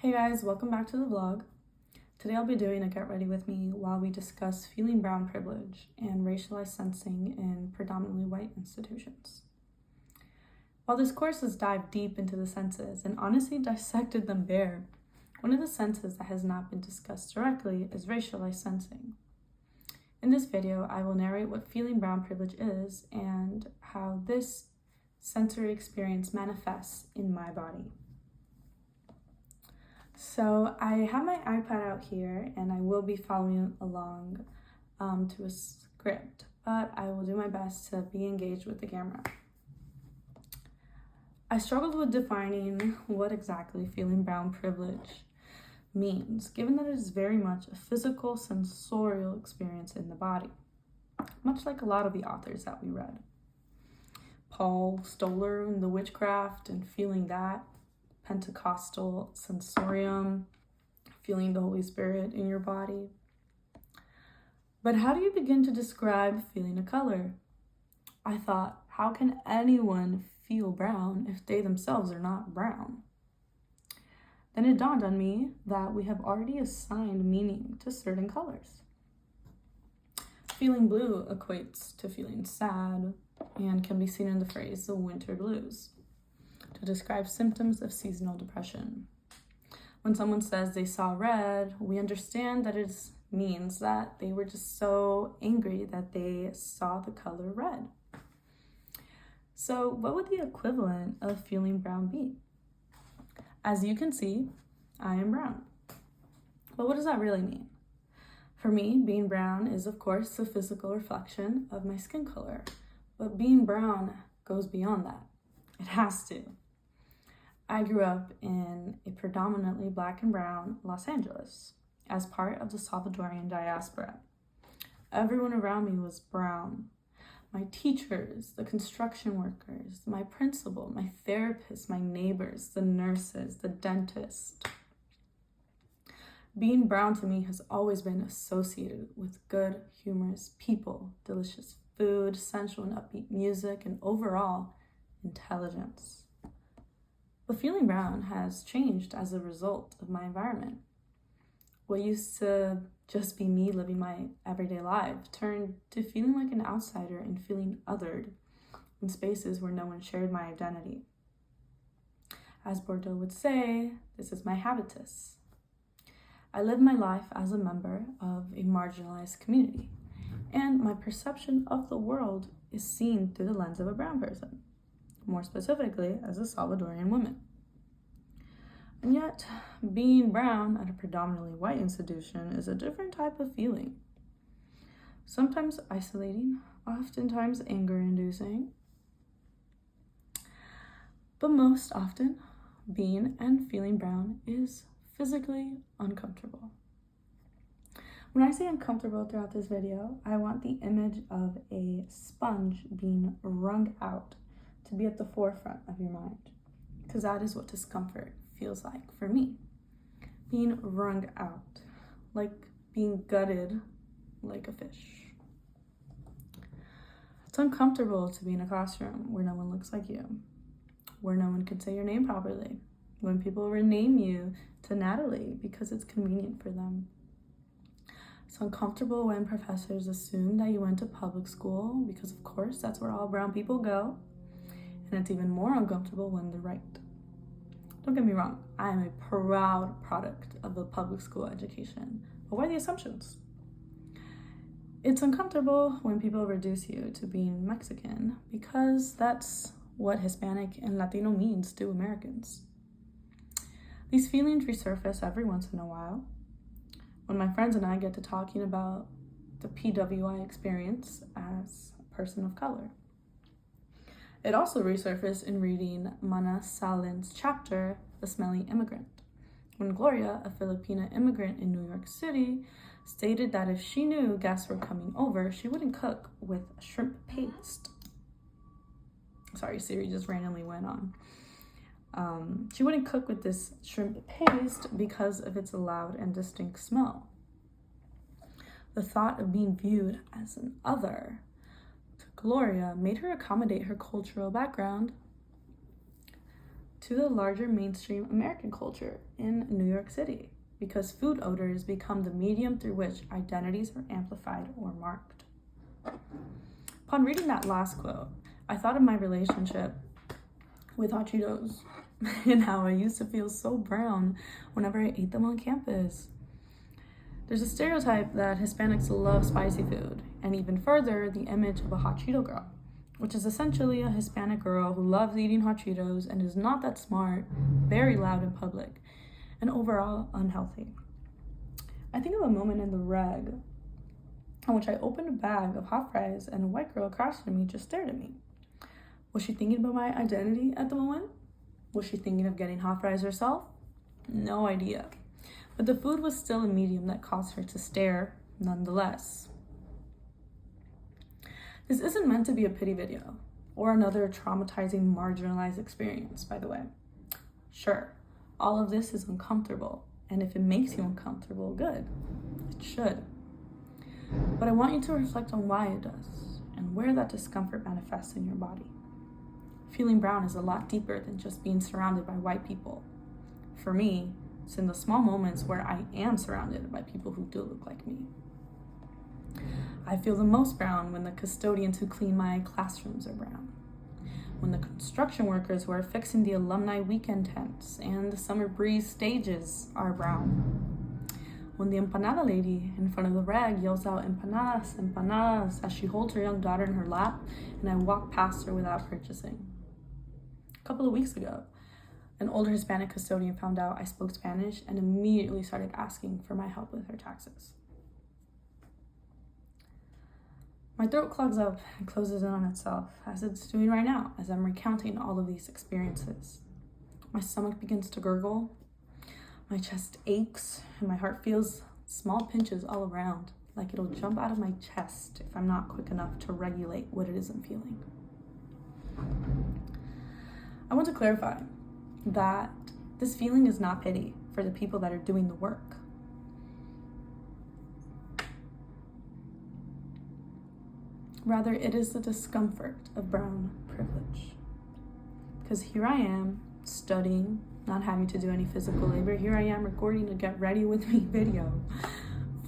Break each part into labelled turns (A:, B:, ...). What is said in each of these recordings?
A: Hey guys, welcome back to the vlog. Today I'll be doing a get ready with me while we discuss feeling brown privilege and racialized sensing in predominantly white institutions. While this course has dived deep into the senses and honestly dissected them bare, one of the senses that has not been discussed directly is racialized sensing. In this video, I will narrate what feeling brown privilege is and how this sensory experience manifests in my body. So I have my iPad out here and I will be following along to a script, but I will do my best to be engaged with the camera. I struggled with defining what exactly feeling brown privilege means, given that it is very much a physical, sensorial experience in the body, much like a lot of the authors that we read. Paul Stoller and the Witchcraft and feeling that, Pentecostal sensorium, feeling the Holy Spirit in your body. But how do you begin to describe feeling a color? I thought, how can anyone feel brown if they themselves are not brown? Then it dawned on me that we have already assigned meaning to certain colors. Feeling blue equates to feeling sad and can be seen in the phrase the winter blues, to describe symptoms of seasonal depression. When someone says they saw red, we understand that it means that they were just so angry that they saw the color red. So what would the equivalent of feeling brown be? As you can see, I am brown. But what does that really mean? For me, being brown is of course a physical reflection of my skin color, but being brown goes beyond that. It has to. I grew up in a predominantly Black and brown Los Angeles as part of the Salvadorian diaspora. Everyone around me was brown. My teachers, the construction workers, my principal, my therapist, my neighbors, the nurses, the dentist. Being brown to me has always been associated with good, humorous people, delicious food, sensual and upbeat music, and overall intelligence. But feeling brown has changed as a result of my environment. What used to just be me living my everyday life turned to feeling like an outsider and feeling othered in spaces where no one shared my identity. As Bordeaux would say, this is my habitus. I live my life as a member of a marginalized community, and my perception of the world is seen through the lens of a brown person, more specifically as a Salvadorian woman. And yet, being brown at a predominantly white institution is a different type of feeling. Sometimes isolating, oftentimes anger-inducing, but most often, being and feeling brown is physically uncomfortable. When I say uncomfortable throughout this video, I want the image of a sponge being wrung out to be at the forefront of your mind, because that is what discomfort feels like for me. Being wrung out, like being gutted like a fish. It's uncomfortable to be in a classroom where no one looks like you, where no one can say your name properly, when people rename you to Natalie because it's convenient for them. It's uncomfortable when professors assume that you went to public school because of course that's where all brown people go. And it's even more uncomfortable when they're right. Don't get me wrong, I am a proud product of a public school education, but why the assumptions? It's uncomfortable when people reduce you to being Mexican because that's what Hispanic and Latino means to Americans. These feelings resurface every once in a while when my friends and I get to talking about the PWI experience as a person of color. It also resurfaced in reading Mana Salin's chapter, The Smelly Immigrant, when Gloria, a Filipina immigrant in New York City, stated that if she knew guests were coming over, she wouldn't cook with shrimp paste. Sorry, Siri just randomly went on. She wouldn't cook with this shrimp paste because of its loud and distinct smell. The thought of being viewed as an other Gloria made her accommodate her cultural background to the larger mainstream American culture in New York City, because food odors become the medium through which identities are amplified or marked. Upon reading that last quote, I thought of my relationship with hot Cheetos and how I used to feel so brown whenever I ate them on campus. There's a stereotype that Hispanics love spicy food, and even further, the image of a hot Cheeto girl, which is essentially a Hispanic girl who loves eating hot Cheetos and is not that smart, very loud in public, and overall unhealthy. I think of a moment in the reg in which I opened a bag of hot fries and a white girl across from me just stared at me. Was she thinking about my identity at the moment? Was she thinking of getting hot fries herself? No idea. But the food was still a medium that caused her to stare nonetheless. This isn't meant to be a pity video or another traumatizing, marginalized experience, by the way. Sure, all of this is uncomfortable, and if it makes you uncomfortable, good. It should. But I want you to reflect on why it does and where that discomfort manifests in your body. Feeling brown is a lot deeper than just being surrounded by white people. For me, it's in the small moments where I am surrounded by people who do look like me. I feel the most brown when the custodians who clean my classrooms are brown, when the construction workers who are fixing the alumni weekend tents and the summer breeze stages are brown, when the empanada lady in front of the rag yells out empanadas, empanadas as she holds her young daughter in her lap and I walk past her without purchasing. A couple of weeks ago, an older Hispanic custodian found out I spoke Spanish and immediately started asking for my help with her taxes. My throat clogs up and closes in on itself, as it's doing right now, as I'm recounting all of these experiences. My stomach begins to gurgle, my chest aches, and my heart feels small pinches all around, like it'll jump out of my chest if I'm not quick enough to regulate what it is I'm feeling. I want to clarify that this feeling is not pity for the people that are doing the work. Rather, it is the discomfort of brown privilege. Because here I am, studying, not having to do any physical labor. Here I am recording a Get Ready With Me video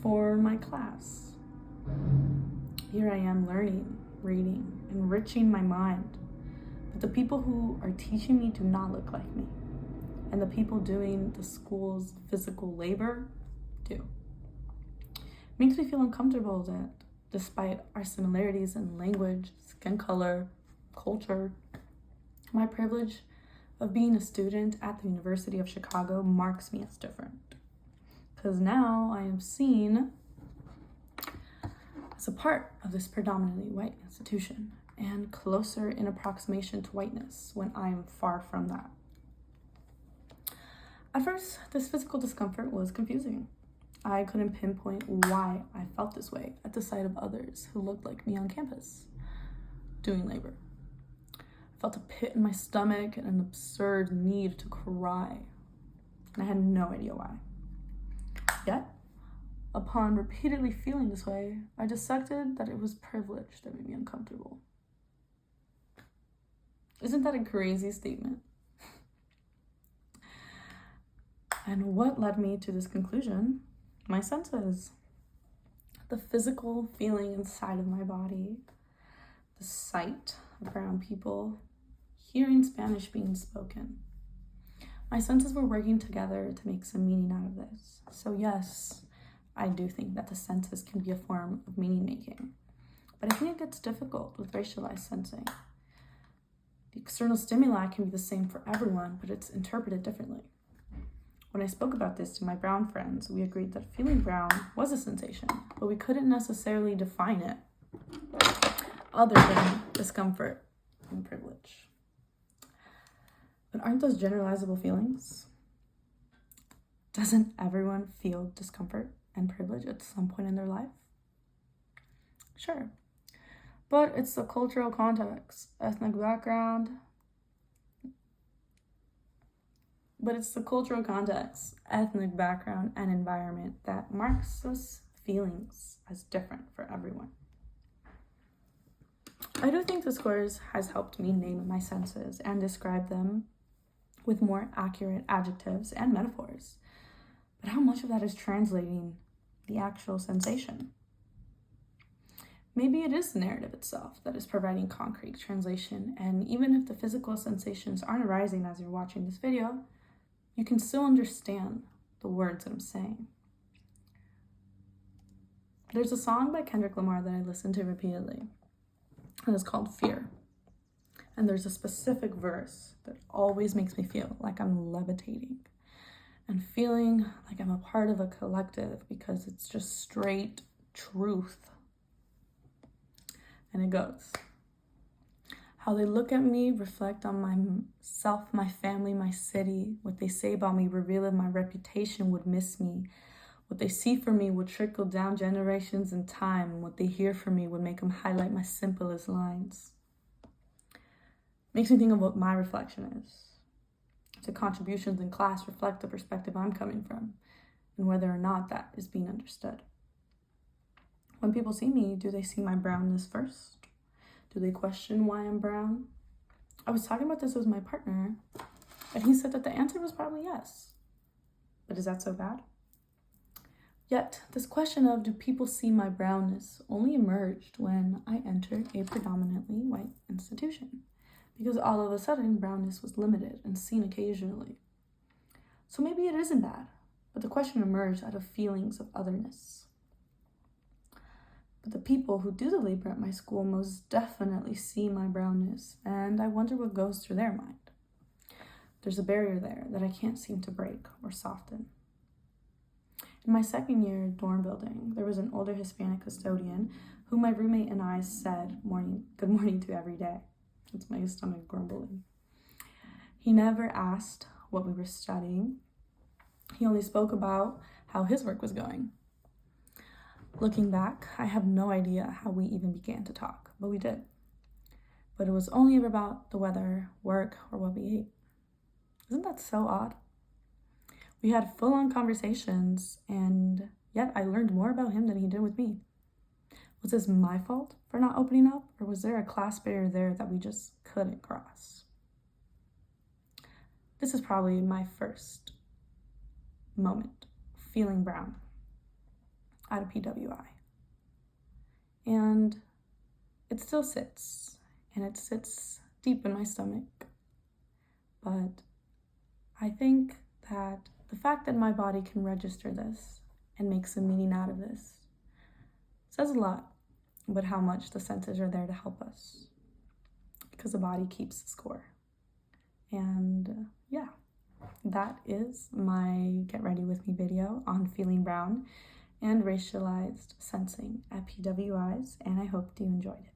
A: for my class. Here I am learning, reading, enriching my mind. But the people who are teaching me do not look like me. And the people doing the school's physical labor do. It makes me feel uncomfortable that despite our similarities in language, skin color, culture, my privilege of being a student at the University of Chicago marks me as different. Because now I am seen as a part of this predominantly white institution and closer in approximation to whiteness when I am far from that. At first, this physical discomfort was confusing. I couldn't pinpoint why I felt this way at the sight of others who looked like me on campus doing labor. I felt a pit in my stomach and an absurd need to cry, and I had no idea why. Yet, upon repeatedly feeling this way, I dissected that it was privilege that made me uncomfortable. Isn't that a crazy statement? And what led me to this conclusion? My senses. The physical feeling inside of my body, the sight of brown people, hearing Spanish being spoken. My senses were working together to make some meaning out of this. So yes, I do think that the senses can be a form of meaning making. But I think it gets difficult with racialized sensing. The external stimuli can be the same for everyone, but it's interpreted differently. When I spoke about this to my brown friends, we agreed that feeling brown was a sensation, but we couldn't necessarily define it other than discomfort and privilege. But aren't those generalizable feelings? Doesn't everyone feel discomfort and privilege at some point in their life? Sure. But it's the cultural context, ethnic background, and environment that marks those feelings as different for everyone. I do think this course has helped me name my senses and describe them with more accurate adjectives and metaphors. But how much of that is translating the actual sensation? Maybe it is the narrative itself that is providing concrete translation, and even if the physical sensations aren't arising as you're watching this video, you can still understand the words that I'm saying. There's a song by Kendrick Lamar that I listen to repeatedly, and it's called Fear. And there's a specific verse that always makes me feel like I'm levitating and feeling like I'm a part of a collective because it's just straight truth. And it goes, how they look at me, reflect on myself, my family, my city. What they say about me reveal that my reputation would miss me. What they see for me would trickle down generations in time. What they hear from me would make them highlight my simplest lines. Makes me think of what my reflection is. The contributions in class reflect the perspective I'm coming from and whether or not that is being understood. When people see me, do they see my brownness first? Do they question why I'm brown? I was talking about this with my partner, and he said that the answer was probably yes. But is that so bad? Yet, this question of do people see my brownness only emerged when I entered a predominantly white institution, because all of a sudden brownness was limited and seen occasionally. So maybe it isn't bad, but the question emerged out of feelings of otherness. But the people who do the labor at my school most definitely see my brownness, and I wonder what goes through their mind. There's a barrier there that I can't seem to break or soften. In my second year dorm building, there was an older Hispanic custodian who my roommate and I said good morning to every day. It's my stomach grumbling. He never asked what we were studying. He only spoke about how his work was going. Looking back, I have no idea how we even began to talk, but we did. But it was only ever about the weather, work, or what we ate. Isn't that so odd? We had full-on conversations, and yet I learned more about him than he did with me. Was this my fault for not opening up, or was there a class barrier there that we just couldn't cross? This is probably my first moment feeling brown out of PWI. And it still sits, and it sits deep in my stomach. But I think that the fact that my body can register this and make some meaning out of this says a lot about how much the senses are there to help us, because the body keeps the score. And yeah, that is my Get Ready With Me video on feeling brown and racialized sensing at PWIs, and I hope you enjoyed it.